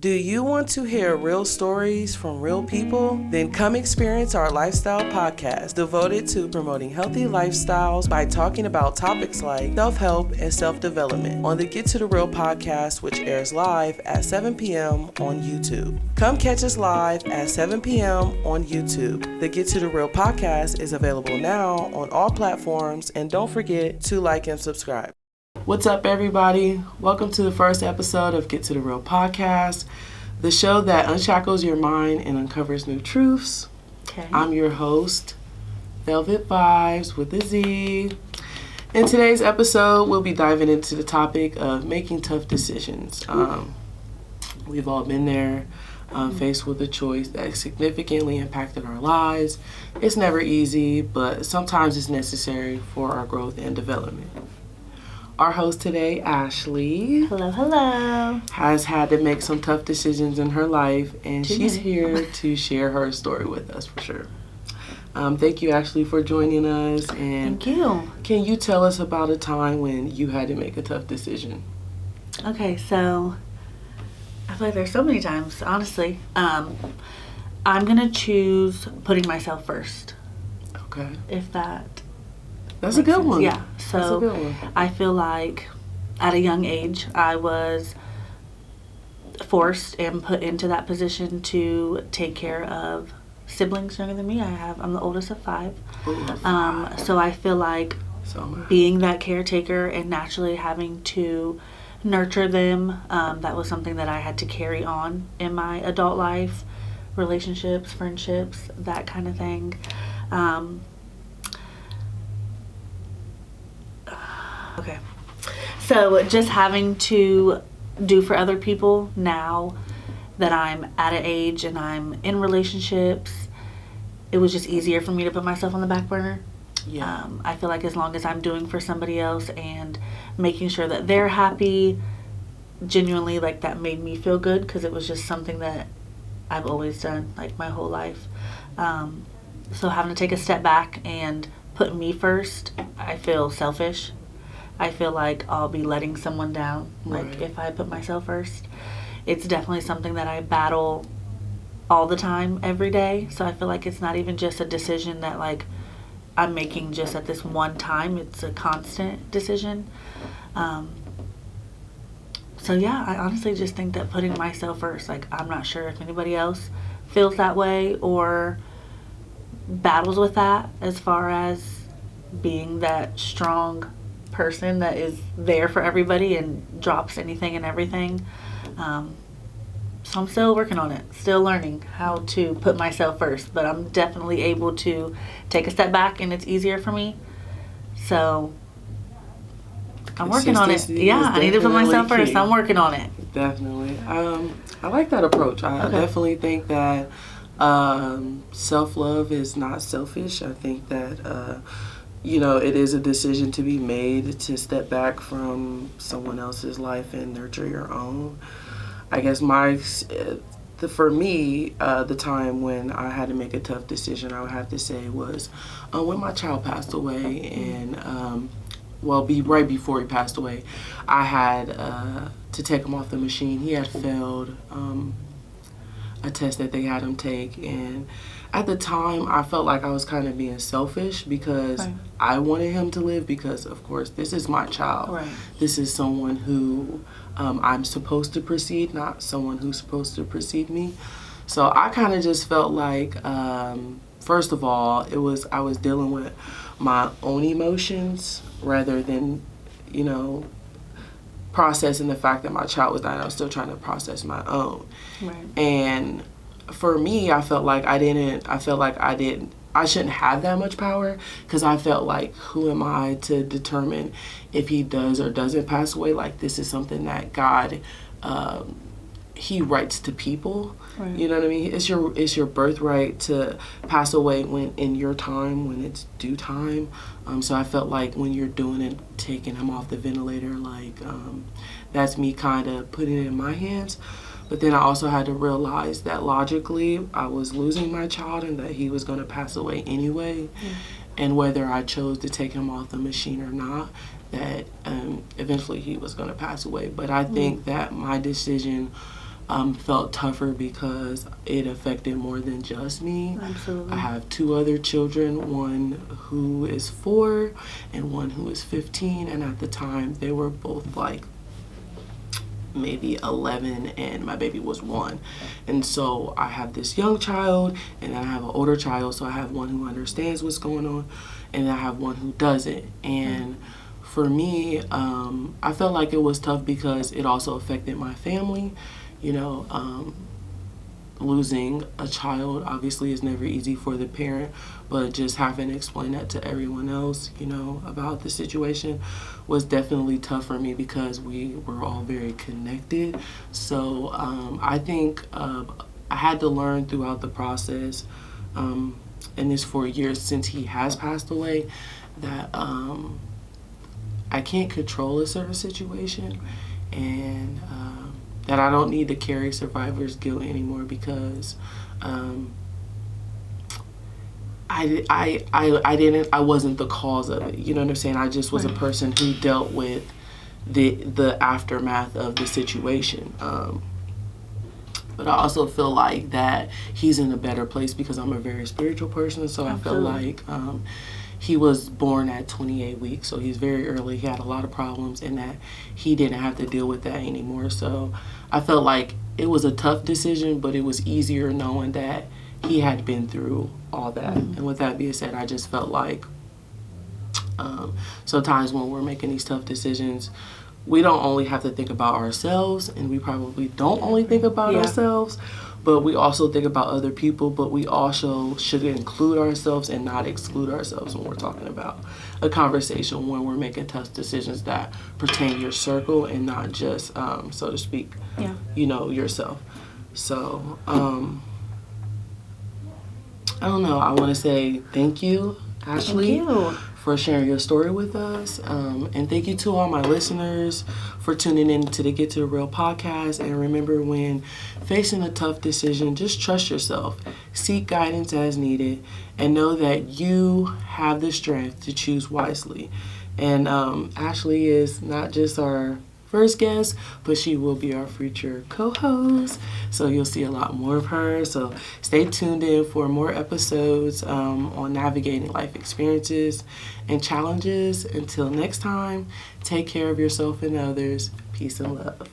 Do you want to hear real stories from real people? Then come experience our lifestyle podcast devoted to promoting healthy lifestyles by talking about topics like self-help and self-development on the Get to the Real podcast, which airs live at 7 p.m. on YouTube. Come catch us live at 7 p.m. on YouTube. The Get to the Real podcast is available now on all platforms, and don't forget to like and subscribe. What's up, everybody? Welcome to the first episode of Get to the Real podcast, the show that unshackles your mind and uncovers new truths. Okay. I'm your host, Velvet Vibez with a Z. In today's episode, we'll be diving into the topic of making tough decisions. We've all been there, faced with a choice that significantly impacted our lives. It's never easy, but sometimes it's necessary for our growth and development. Our host today, Ashley, Hello. has had to make some tough decisions in her life, and she's here to share her story with us for sure. Thank you, Ashley, for joining us. And Thank you. Can you tell us about a time when you had to make a tough decision? Okay, so I feel like there's so many times, honestly. I'm going to choose putting myself first. Okay. If that's a good sense. one. Yeah. So That's a good one. I feel like at a young age, I was forced and put into that position to take care of siblings younger than me. I'm the oldest of 5. Ooh, So I feel like being that caretaker and naturally having to nurture them, that was something that I had to carry on in my adult life, relationships, friendships, that kind of thing. Okay. So just having to do for other people now that I'm at an age and I'm in relationships, it was just easier for me to put myself on the back burner. Yeah. I feel like as long as I'm doing for somebody else and making sure that they're happy, genuinely, like, that made me feel good because it was just something that I've always done, like, my whole life. So having to take a step back and put me first, I feel selfish. I feel like I'll be letting someone down, like, if I put myself first. It's definitely something that I battle all the time, every day. So I feel like it's not even just a decision that, like, I'm making just at this one time. It's a constant decision. So yeah, I honestly just think that putting myself first, like, I'm not sure if anybody else feels that way or battles with that as far as being that strong person that is there for everybody and drops anything and everything. So I'm still working on it, still learning how to put myself first, but I'm definitely able to take a step back and it's easier for me. So I'm working on it. Yeah, I need to put myself first. I'm working on it. Definitely. I like that approach. I definitely think that self-love is not selfish. I think that it is a decision to be made to step back from someone else's life and nurture your own. I guess for me, the time when I had to make a tough decision, I would have to say was when my child passed away, and right before he passed away, I had to take him off the machine. He had failed a test that they had him take, and at the time I felt like I was kind of being selfish because I wanted him to live, because of course this is my child. Right. This is someone who I'm supposed to precede, not someone who's supposed to precede me. So I kind of just felt like first of all, I was dealing with my own emotions rather than processing the fact that my child was dying. I was still trying to process my own. Right. And for me, I felt like I shouldn't have that much power, because I felt like, who am I to determine if he does or doesn't pass away? Like, this is something that God, he writes to people. Right. You know what I mean? It's your birthright to pass away in your time, when it's due time. So I felt like when you're doing it, taking him off the ventilator, like, that's me kind of putting it in my hands. But then I also had to realize that logically I was losing my child and that he was going to pass away anyway. And whether I chose to take him off the machine or not, that eventually he was going to pass away. But I think that my decision felt tougher because it affected more than just me. Absolutely. I have 2 other children, one who is 4 and one who is 15, and at the time they were both like maybe 11 and my baby was 1. And so I have this young child and then I have an older child, so I have one who understands what's going on and I have one who doesn't. And for me, I felt like it was tough because it also affected my family. You know, losing a child obviously is never easy for the parent, but just having to explain that to everyone else, you know, about the situation was definitely tough for me because we were all very connected. So I think I had to learn throughout the process, and this 4 years since he has passed away, that I can't control a certain situation, and that I don't need to carry survivor's guilt anymore because I wasn't the cause of it. You know what I'm saying? I just was a person who dealt with the aftermath of the situation. But I also feel like that he's in a better place because I'm a very spiritual person. So I feel like he was born at 28 weeks, so he's very early. He had a lot of problems and that he didn't have to deal with that anymore. So I felt like it was a tough decision, but it was easier knowing that he had been through all that. And with that being said, I just felt like sometimes when we're making these tough decisions, we don't only have to think about ourselves, and we probably don't only think about ourselves, but we also think about other people, but we also should include ourselves and not exclude ourselves when we're talking about a conversation when we're making tough decisions that pertain to your circle and not just, so to speak, you know, yourself. So, I don't know. I want to say thank you, Ashley. Thank you for sharing your story with us. And thank you to all my listeners for tuning in to the Get to the Real podcast. And remember, when facing a tough decision, just trust yourself. Seek guidance as needed and know that you have the strength to choose wisely. And Ashley is not just our first guest, but she will be our future co-host, so you'll see a lot more of her. So stay tuned in for more episodes on navigating life experiences and challenges. Until next time, take care of yourself and others. Peace and love.